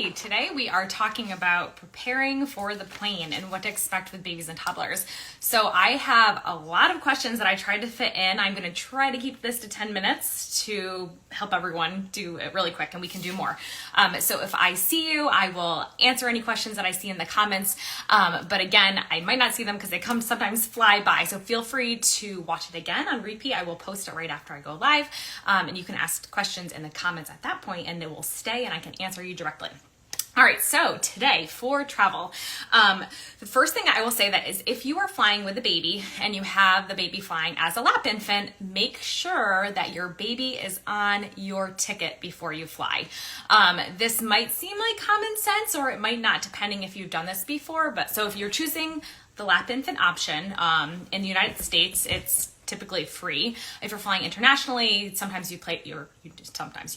Okay, today we are talking about preparing for the plane and what to expect with babies and toddlers. So I have a lot of questions that I tried to fit in. I'm going to try to keep this to 10 minutes to help everyone do it really quick, and we can do more. So if I see you, I will answer any questions that I see in the comments. But again, I might not see them because they sometimes fly by. So feel free to watch it again on repeat. I will post it right after I go live. And you can ask questions in the comments at that point, and it will stay and I can answer you directly. All right, so today for travel, the first thing I will say that is if you are flying with a baby and you have the baby flying as a lap infant, make sure that your baby is on your ticket before you fly. This might seem like common sense or it might not, depending if you've done this before. But so if you're choosing the lap infant option, in the United States, it's typically free. If you're flying internationally, sometimes you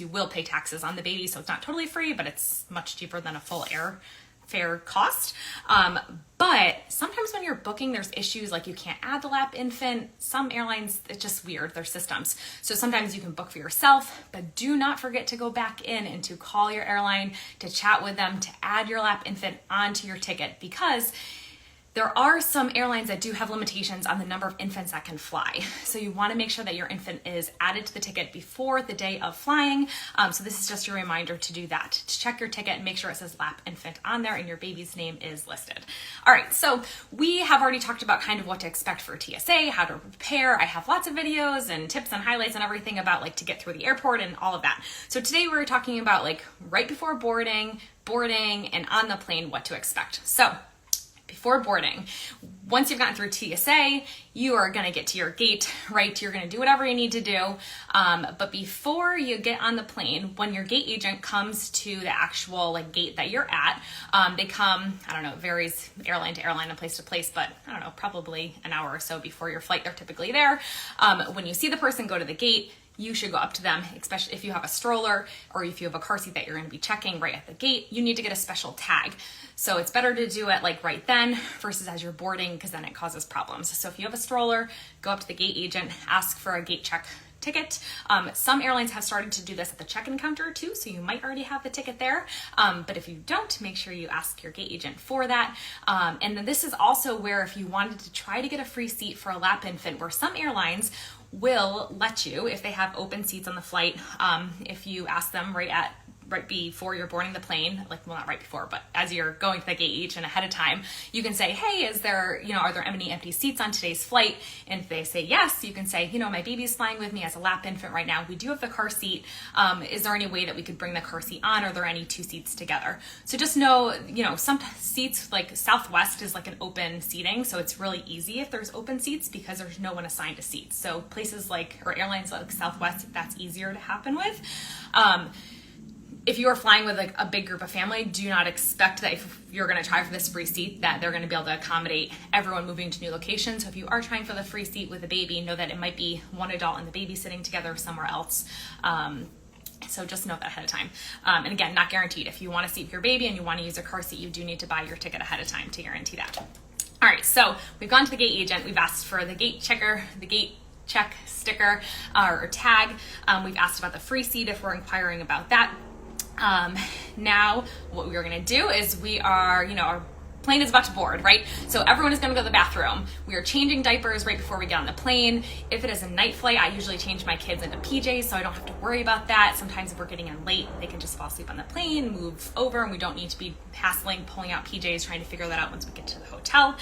will pay taxes on the baby, so it's not totally free, but it's much cheaper than a full airfare cost. But sometimes when you're booking, there's issues like you can't add the lap infant. Some airlines, it's just weird, their systems. So sometimes you can book for yourself, but do not forget to go back in and to call your airline, to chat with them, to add your lap infant onto your ticket, because there are some airlines that do have limitations on the number of infants that can fly. So you want to make sure that your infant is added to the ticket before the day of flying. So this is just a reminder to do that, to check your ticket and make sure it says lap infant on there and your baby's name is listed. All right, so we have already talked about kind of what to expect for TSA, how to prepare. I have lots of videos and tips and highlights and everything about like to get through the airport and all of that. So today we're talking about like right before boarding, and on the plane, what to expect. So before boarding, once you've gotten through TSA, you are going to get to your gate, right? You're going to do whatever you need to do. But before you get on the plane, when your gate agent comes to the actual like gate that you're at, they come, I don't know, it varies airline to airline and place to place, but I don't know, probably an hour or so before your flight, they're typically there. When you see the person go to the gate, you should go up to them, especially if you have a stroller or if you have a car seat that you're going to be checking right at the gate. You need to get a special tag. So it's better to do it like right then versus as you're boarding, because then it causes problems. So if you have a stroller, go up to the gate agent, ask for a gate check ticket. Some airlines have started to do this at the check-in counter too, so you might already have the ticket there. But if you don't, make sure you ask your gate agent for that. And then this is also where if you wanted to try to get a free seat for a lap infant, where some airlines will let you, if they have open seats on the flight, if you ask them right before you're boarding the plane, like, well, not right before, but as you're going to the gate agent ahead of time, you can say, hey, are there any empty seats on today's flight? And if they say yes, you can say, my baby's flying with me as a lap infant right now. We do have the car seat. Is there any way that we could bring the car seat on? Are there any two seats together? So just know, some seats like Southwest is like an open seating. So it's really easy if there's open seats because there's no one assigned a seat. So places or airlines like Southwest, that's easier to happen with. If you are flying with like a big group of family, do not expect that if you're going to try for this free seat that they're going to be able to accommodate everyone moving to new locations. So if you are trying for the free seat with a baby, know that it might be one adult and the baby sitting together somewhere else. So just know that ahead of time. And again, not guaranteed. If you want to seat your baby and you want to use a car seat, you do need to buy your ticket ahead of time to guarantee that. All right, so we've gone to the gate agent. We've asked for the gate checker, the gate check sticker or tag. We've asked about the free seat if we're inquiring about that. Now what we're going to do is our plane is about to board, right? So everyone is going to go to the bathroom. We are changing diapers right before we get on the plane. If it is a night flight, I usually change my kids into PJs so I don't have to worry about that. Sometimes if we're getting in late, they can just fall asleep on the plane, move over, and we don't need to be hassling, pulling out PJs, trying to figure that out once we get to the hotel.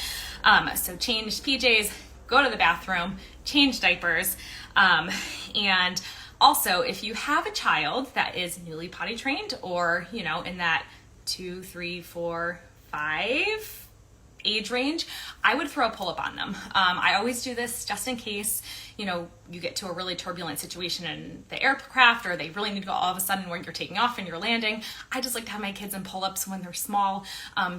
So change PJs, go to the bathroom, change diapers, and also, if you have a child that is newly potty trained or, in that 2, 3, 4, 5 age range, I would throw a pull-up on them. I always do this just in case, you get to a really turbulent situation in the aircraft or they really need to go all of a sudden when you're taking off and you're landing. I just like to have my kids in pull-ups when they're small,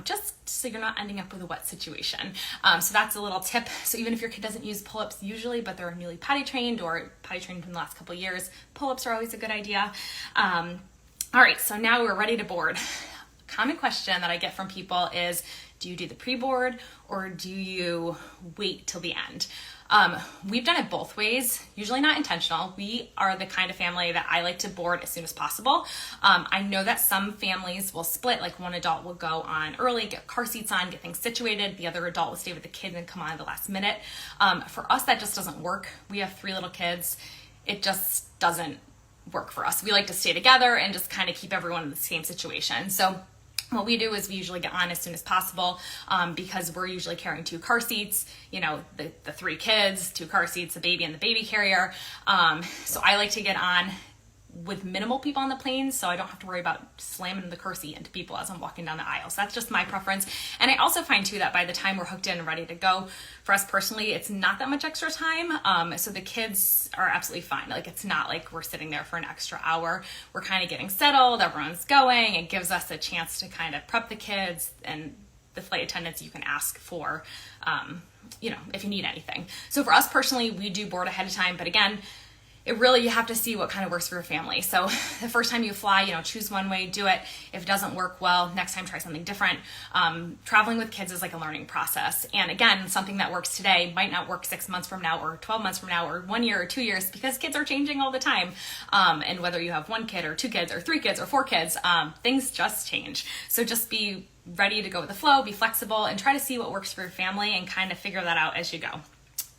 just so you're not ending up with a wet situation. So that's a little tip. So even if your kid doesn't use pull-ups usually, but they're newly potty trained or potty trained in the last couple of years, pull-ups are always a good idea. All right, so now we're ready to board. Common question that I get from people is, do you do the pre-board or do you wait till the end? We've done it both ways, usually not intentional. We are the kind of family that I like to board as soon as possible. I know that some families will split, like one adult will go on early, get car seats on, get things situated. The other adult will stay with the kid and come on at the last minute. For us, that just doesn't work. We have 3 little kids. It just doesn't work for us. We like to stay together and just kind of keep everyone in the same situation. So what we do is we usually get on as soon as possible because we're usually carrying 2 car seats, the 3 kids, 2 car seats, the baby and the baby carrier. So I like to get on with minimal people on the plane, so I don't have to worry about slamming the car seat into people as I'm walking down the aisle. So that's just my preference. And I also find too that by the time we're hooked in and ready to go, for us personally, it's not that much extra time. So the kids are absolutely fine. Like, it's not like we're sitting there for an extra hour. We're kind of getting settled, everyone's going. It gives us a chance to kind of prep the kids, and the flight attendants you can ask for, if you need anything. So for us personally, we do board ahead of time, but again, you have to see what kind of works for your family. So the first time you fly, choose one way, do it. If it doesn't work well, next time try something different. Traveling with kids is like a learning process. And again, something that works today might not work 6 months from now or 12 months from now or 1 year or 2 years, because kids are changing all the time. And whether you have 1 kid or 2 kids or 3 kids or 4 kids, things just change. So just be ready to go with the flow, be flexible, and try to see what works for your family and kind of figure that out as you go.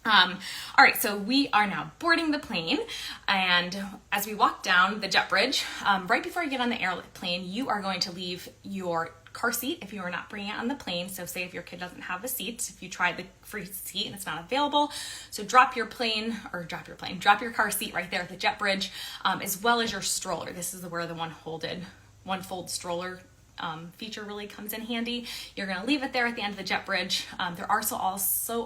All right, so we are now boarding the plane, and as we walk down the jet bridge, right before you get on the airplane, you are going to leave your car seat if you are not bringing it on the plane. So say if your kid doesn't have a seat, if you tried the free seat and it's not available, so drop your car seat right there at the jet bridge, as well as your stroller. This is where the one-fold stroller feature really comes in handy. You're going to leave it there at the end of the jet bridge. There also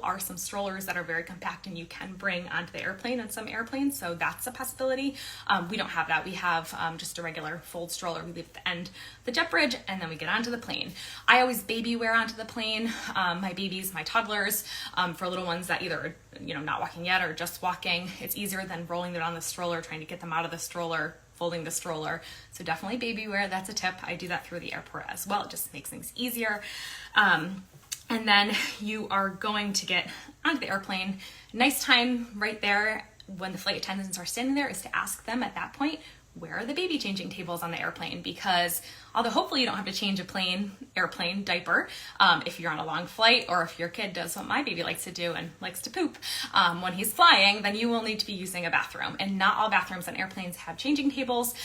are some strollers that are very compact and you can bring onto the airplane on some airplanes, so that's a possibility. We don't have that. We have just a regular fold stroller we leave at the end of the jet bridge, and then we get onto the plane. I always baby wear onto the plane. My babies, my toddlers, for little ones that either not walking yet or just walking, it's easier than rolling them on the stroller, trying to get them out of the stroller, folding the stroller. So definitely baby wear, that's a tip. I do that through the airport as well. It just makes things easier. And then you are going to get onto the airplane. Nice time right there when the flight attendants are standing there is to ask them at that point, where are the baby changing tables on the airplane? Because although hopefully you don't have to change airplane diaper, if you're on a long flight, or if your kid does what my baby likes to do and likes to poop when he's flying, then you will need to be using a bathroom. And not all bathrooms on airplanes have changing tables.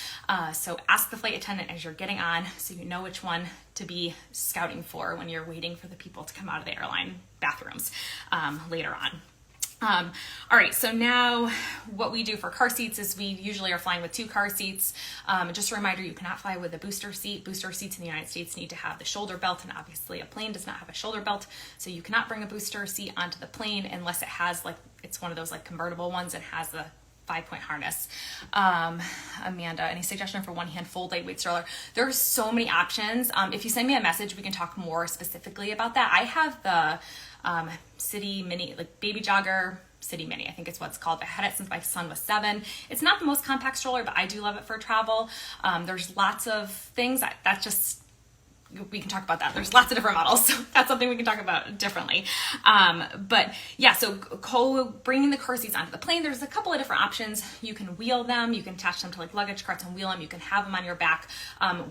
So ask the flight attendant as you're getting on so you know which one to be scouting for when you're waiting for the people to come out of the airline bathrooms later on. All right, so now what we do for car seats is we usually are flying with 2 car seats. Just a reminder, you cannot fly with a booster seat. Booster seats in the United States need to have the shoulder belt, and obviously a plane does not have a shoulder belt, so you cannot bring a booster seat onto the plane unless it has it's one of those convertible ones and has the 5-point harness. Amanda, any suggestion for one-hand fold lightweight stroller? There are so many options. If you send me a message, we can talk more specifically about that. I have the City Mini, Baby Jogger City Mini, I think it's what it's called. I had it since my son was 7. It's not the most compact stroller, but I do love it for travel. There's lots of things we can talk about that. There's lots of different models, so that's something we can talk about differently. But yeah, so bringing the car seats onto the plane, there's a couple of different options. You can wheel them, you can attach them to luggage carts and wheel them, you can have them on your back.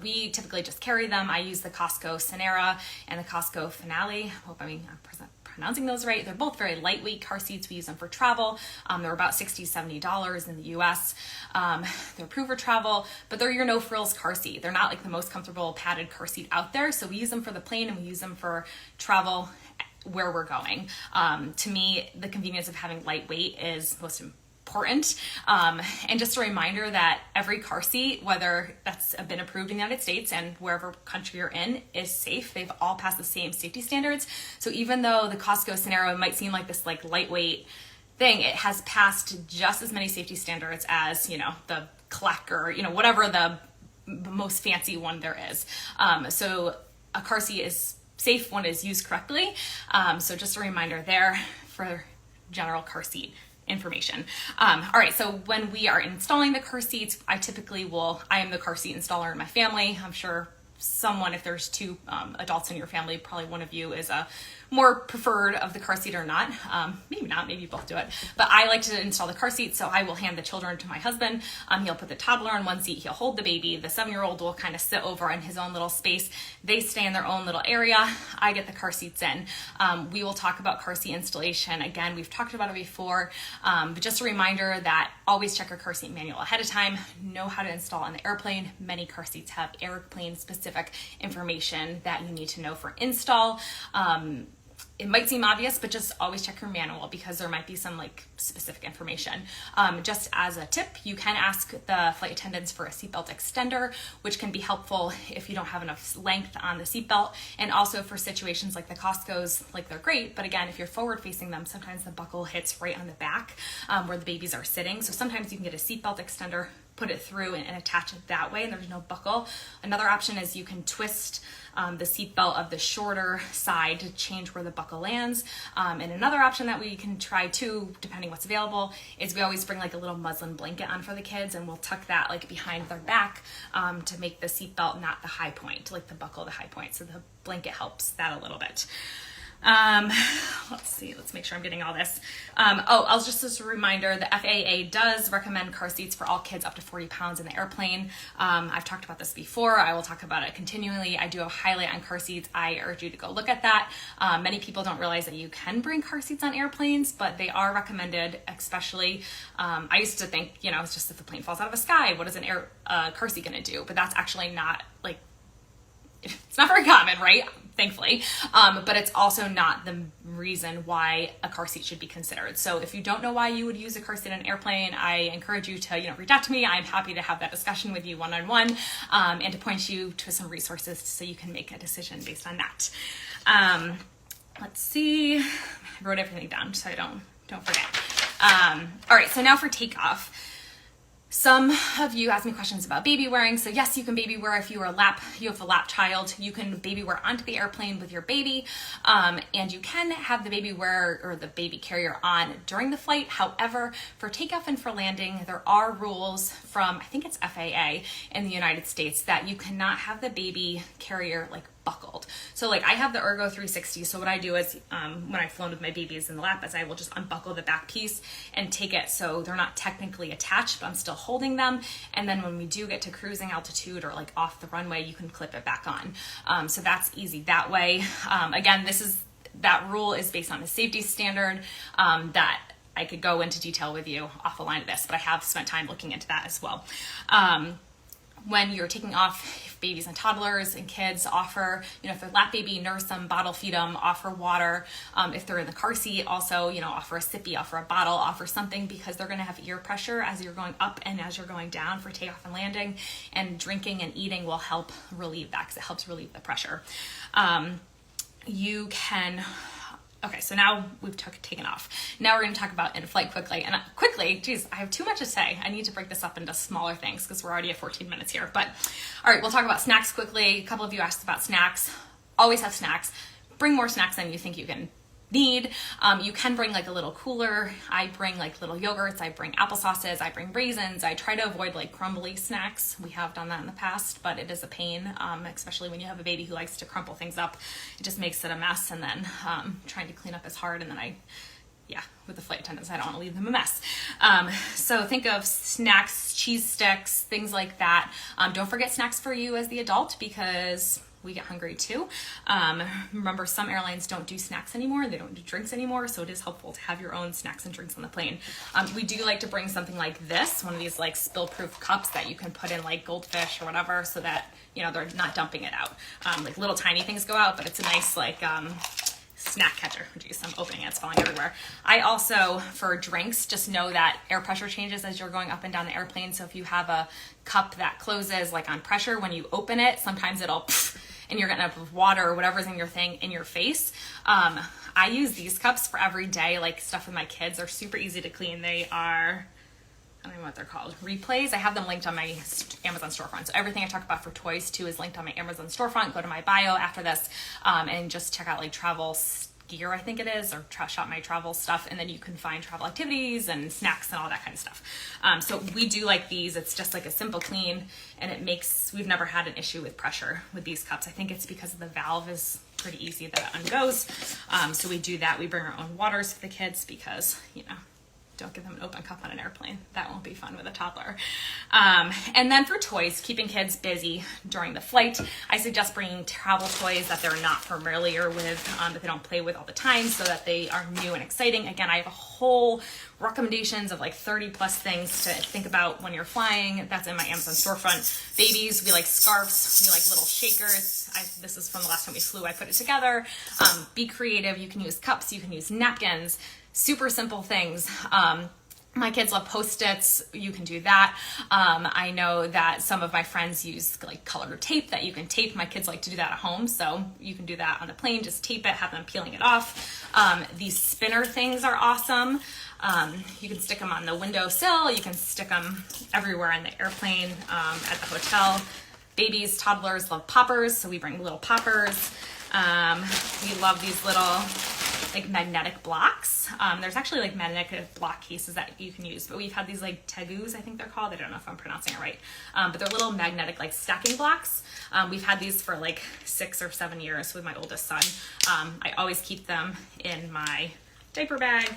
We typically just carry them. I use the Costco Sonera and the Costco Finale. I'm pronouncing those right. They're both very lightweight car seats. We use them for travel. They're about $60, $70 in the US. They're approved for travel, but they're your no frills car seat. They're not the most comfortable padded car seat out there. So we use them for the plane and we use them for travel where we're going. To me, the convenience of having lightweight is most important. And just a reminder that every car seat, whether that's been approved in the United States and wherever country you're in, is safe. They've all passed the same safety standards. So even though the Costco Sonera might seem like this lightweight thing, it has passed just as many safety standards as, the Kleck or, whatever the most fancy one there is. So a car seat is safe when it's used correctly. So just a reminder there for general car seat information. All right, so when we are installing the car seats, I am the car seat installer in my family. I'm sure someone, if there's two adults in your family, probably one of you is a more preferred of the car seat or not. Maybe not, maybe you both do it. But I like to install the car seat, so I will hand the children to my husband. He'll put the toddler in one seat, he'll hold the baby. The 7-year-old will kind of sit over in his own little space. They stay in their own little area. I get the car seats in. We will talk about car seat installation. Again, we've talked about it before, but just a reminder that always check your car seat manual ahead of time. Know how to install on the airplane. Many car seats have airplane specific information that you need to know for install. It might seem obvious, but just always check your manual because there might be some like specific information. Just as a tip, you can ask the flight attendants for a seatbelt extender, which can be helpful if you don't have enough length on the seatbelt. And also for situations like the Costco's, like they're great, but again, if you're forward facing them, sometimes the buckle hits right on the back where the babies are sitting. So sometimes you can get a seatbelt extender, put it through and attach it that way, and there's no buckle. Another option is you can twist the seatbelt of the shorter side to change where the buckle lands. And another option that we can try too, depending what's available, is we always bring like a little muslin blanket on for the kids, and we'll tuck that like behind their back to make the seatbelt not the high point, like the buckle the high point. So the blanket helps that a little bit. Let's see, let's make sure I'm getting all this. I'll just as a reminder, the FAA does recommend car seats for all kids up to 40 pounds in the airplane. I've talked about this before. I will talk about it continually. I do have a highlight on car seats. I urge you to go look at that. Many people don't realize that you can bring car seats on airplanes, but they are recommended, especially, I used to think, it's just if the plane falls out of the sky, what is an car seat gonna do? But that's actually not like, it's not very common, right? Thankfully. But it's also not the reason why a car seat should be considered. So if you don't know why you would use a car seat in an airplane, I encourage you to, reach out to me. I'm happy to have that discussion with you one-on-one, and to point you to some resources so you can make a decision based on that. Let's see. I wrote everything down so I don't forget. All right, so now for takeoff. Some of you asked me questions about baby wearing. So yes, you can baby wear if you have a lap child. You can baby wear onto the airplane with your baby, and you can have the baby wear or the baby carrier on during the flight. However, for takeoff and for landing, there are rules from, I think it's FAA in the United States, that you cannot have the baby carrier like buckled. So like I have the Ergo 360. So what I do is when I've flown with my babies in the lap is I will just unbuckle the back piece and take it so they're not technically attached, but I'm still holding them. And then when we do get to cruising altitude or like off the runway, you can clip it back on. So that's easy that way. Again, that rule is based on a safety standard that I could go into detail with you off the line of this, but I have spent time looking into that as well. When you're taking off, babies and toddlers and kids offer, if they're lap baby, nurse them, bottle feed them, offer water. If they're in the car seat, also, offer a sippy, offer a bottle, offer something, because they're going to have ear pressure as you're going up and as you're going down for takeoff and landing, and drinking and eating will help relieve that because it helps relieve the pressure. Okay, so now we've taken off. Now we're going to talk about in-flight quickly. And geez, I have too much to say. I need to break this up into smaller things because we're already at 14 minutes here. But all right, we'll talk about snacks quickly. A couple of you asked about snacks. Always have snacks. Bring more snacks than you think you can need. You can bring like a little cooler. I bring like little yogurts. I bring applesauces. I bring raisins. I try to avoid like crumbly snacks. We have done that in the past, but it is a pain, especially when you have a baby who likes to crumple things up. It just makes it a mess, and then trying to clean up is hard, and then with the flight attendants, I don't want to leave them a mess. So think of snacks, cheese sticks, things like that. Don't forget snacks for you as the adult, because we get hungry too. Remember, some airlines don't do snacks anymore. They don't do drinks anymore. So it is helpful to have your own snacks and drinks on the plane. We do like to bring something like this, one of these like spill-proof cups that you can put in like goldfish or whatever, so that, they're not dumping it out. Like little tiny things go out, but it's a nice like, snack catcher. Geez, I'm opening it, it's falling everywhere. I also, for drinks, just know that air pressure changes as you're going up and down the airplane. So if you have a cup that closes like on pressure, when you open it, sometimes it'll and you're getting up with water or whatever's in your thing in your face. I use these cups for every day, like stuff with my kids. They're super easy to clean. They are, I don't know what they're called, replays. I have them linked on my Amazon storefront. So everything I talk about for toys too is linked on my Amazon storefront. Go to my bio after this and just check out like travel gear, I think it is, or shop my travel stuff, and then you can find travel activities and snacks and all that kind of stuff. So we do like these. It's just like a simple clean, and we've never had an issue with pressure with these cups. I think it's because the valve is pretty easy that it ungoes. So we do that. We bring our own waters for the kids because, don't give them an open cup on an airplane. That won't be fun with a toddler. And then for toys, keeping kids busy during the flight, I suggest bringing travel toys that they're not familiar with, that they don't play with all the time, so that they are new and exciting. Again, I have a whole recommendations of like 30 plus things to think about when you're flying. That's in my Amazon storefront. Babies, we like scarves, we like little shakers. This is from the last time we flew. I put it together. Be creative. You can use cups, you can use napkins. Super simple things. My kids love Post-its. You can do that. I know that some of my friends use like colored tape that you can tape. My kids like to do that at home, so you can do that on the plane. Just tape it, have them peeling it off. These spinner things are awesome. You can stick them on the windowsill. You can stick them everywhere in the airplane, at the hotel. Babies, toddlers love poppers, so we bring little poppers. We love these little like magnetic blocks. There's actually like magnetic block cases that you can use, but we've had these like tegus, I think they're called. I don't know if I'm pronouncing it right. But they're little magnetic like stacking blocks. We've had these for like 6 or 7 years with my oldest son. I always keep them in my diaper bag,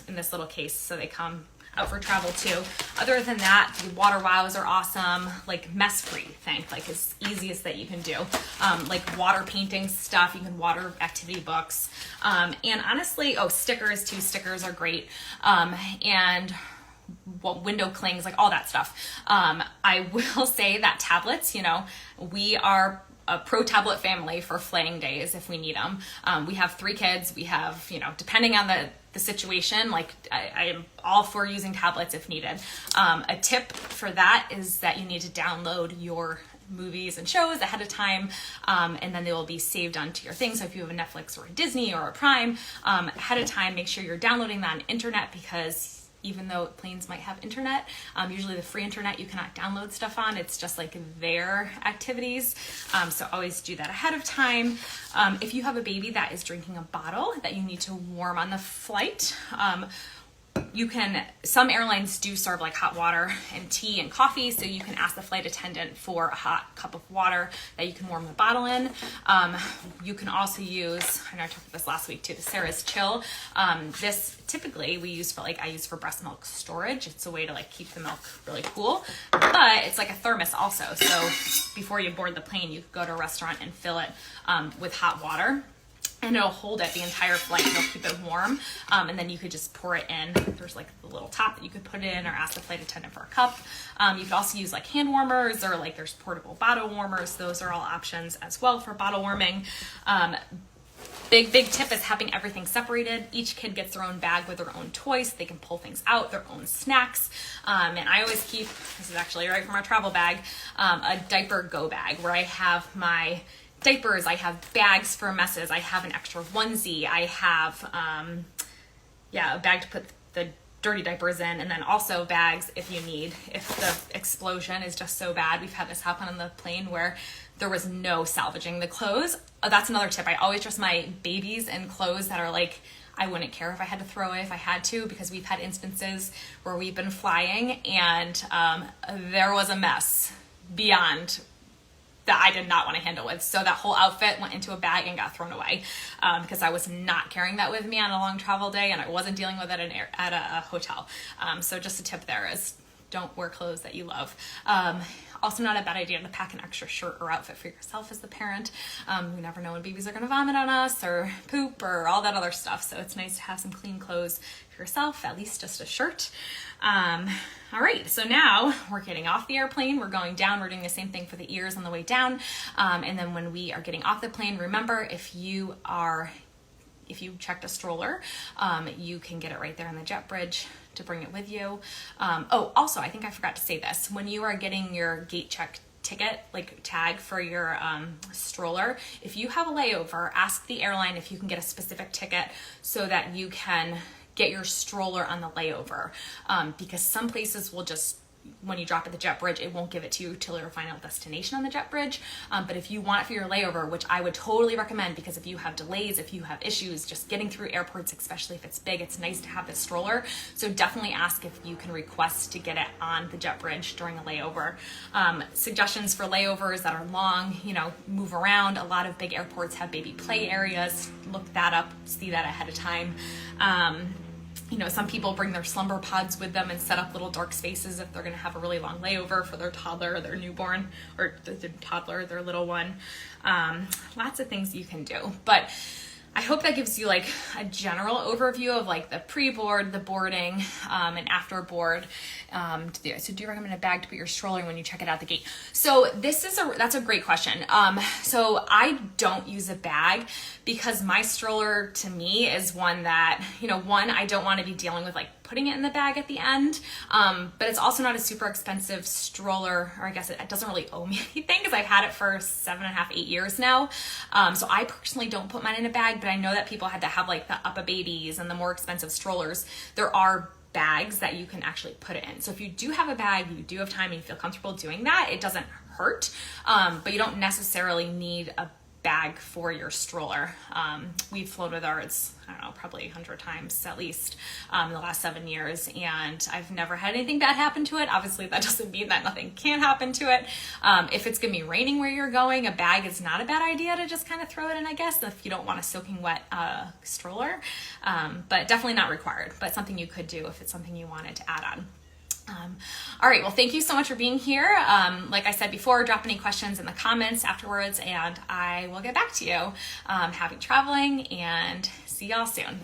in this little case, so they come out for travel too. Other than that, the water wows are awesome, like mess-free, like as easiest that you can do. Like water painting stuff, you can water activity books. And honestly, stickers too. Stickers are great. And window clings, like all that stuff. I will say that tablets, we are a pro tablet family for flaying days if we need them. We have 3 kids. We have, depending on the situation, like I am all for using tablets if needed. A tip for that is that you need to download your movies and shows ahead of time, and then they will be saved onto your thing. So if you have a Netflix or a Disney or a Prime, ahead of time, make sure you're downloading that on internet, because even though planes might have internet, usually the free internet you cannot download stuff on. It's just like their activities. So always do that ahead of time. If you have a baby that is drinking a bottle that you need to warm on the flight, some airlines do serve like hot water and tea and coffee, so you can ask the flight attendant for a hot cup of water that you can warm the bottle in. You can also use, I know I talked about this last week too, the Sarah's Chill. This typically I use for breast milk storage. It's a way to like keep the milk really cool, but it's like a thermos also. So before you board the plane, you could go to a restaurant and fill it with hot water, and it'll hold it the entire flight. It'll keep it warm. And then you could just pour it in. There's like the little top that you could put it in, or ask the flight attendant for a cup. You could also use like hand warmers, or like there's portable bottle warmers. Those are all options as well for bottle warming. Big tip is having everything separated. Each kid gets their own bag with their own toys. They can pull things out, their own snacks. And I always keep, this is actually right from our travel bag, a diaper go bag where I have my diapers, I have bags for messes, I have an extra onesie, I have a bag to put the dirty diapers in, and then also bags if you need, if the explosion is just so bad. We've had this happen on the plane where there was no salvaging the clothes. That's another tip. I always trust my babies in clothes that are like, I wouldn't care if I had to throw it if I had to, because we've had instances where we've been flying and there was a mess beyond that I did not want to handle with. So that whole outfit went into a bag and got thrown away, because I was not carrying that with me on a long travel day, and I wasn't dealing with it at a hotel. So just a tip there is don't wear clothes that you love. Also not a bad idea to pack an extra shirt or outfit for yourself as the parent. We never know when babies are going to vomit on us or poop or all that other stuff. So it's nice to have some clean clothes for yourself, at least just a shirt. All right, so now we're getting off the airplane, we're going down, we're doing the same thing for the ears on the way down. And then when we are getting off the plane, remember, if you checked a stroller, you can get it right there on the jet bridge to bring it with you. Also, I think I forgot to say this. When you are getting your gate check ticket, like tag for your stroller, if you have a layover, ask the airline if you can get a specific ticket so that you can get your stroller on the layover, because some places will just when you drop at the jet bridge, it won't give it to you till your final destination on the jet bridge. But if you want it for your layover, which I would totally recommend, because if you have delays, if you have issues just getting through airports, especially if it's big, it's nice to have this stroller. So definitely ask if you can request to get it on the jet bridge during a layover. Suggestions for layovers that are long, move around. A lot of big airports have baby play areas. Look that up, see that ahead of time. Some people bring their slumber pods with them and set up little dark spaces if they're going to have a really long layover for their toddler or their newborn, or the toddler, their little one. Lots of things you can do. But I hope that gives you like a general overview of like the pre-board, the boarding, and after board. So do you recommend a bag to put your stroller in when you check it out the gate? So that's a great question. So I don't use a bag because my stroller to me is one that, I don't want to be dealing with like putting it in the bag at the end. But it's also not a super expensive stroller, or I guess it doesn't really owe me anything because I've had it for 7.5, 8 years now. So I personally don't put mine in a bag, but I know that people had to have like the UPPAbabies and the more expensive strollers. There are bags that you can actually put it in. So if you do have a bag, you do have time and you feel comfortable doing that, it doesn't hurt. But you don't necessarily need a bag for your stroller. We've flown with ours, I don't know, probably 100 times at least in the last 7 years, and I've never had anything bad happen to it. Obviously, that doesn't mean that nothing can happen to it. If it's gonna be raining where you're going, a bag is not a bad idea to just kind of throw it in, I guess, if you don't want a soaking wet stroller, but definitely not required, but something you could do if it's something you wanted to add on. All right, well, thank you so much for being here. Like I said before, drop any questions in the comments afterwards, and I will get back to you. Happy traveling, and see y'all soon.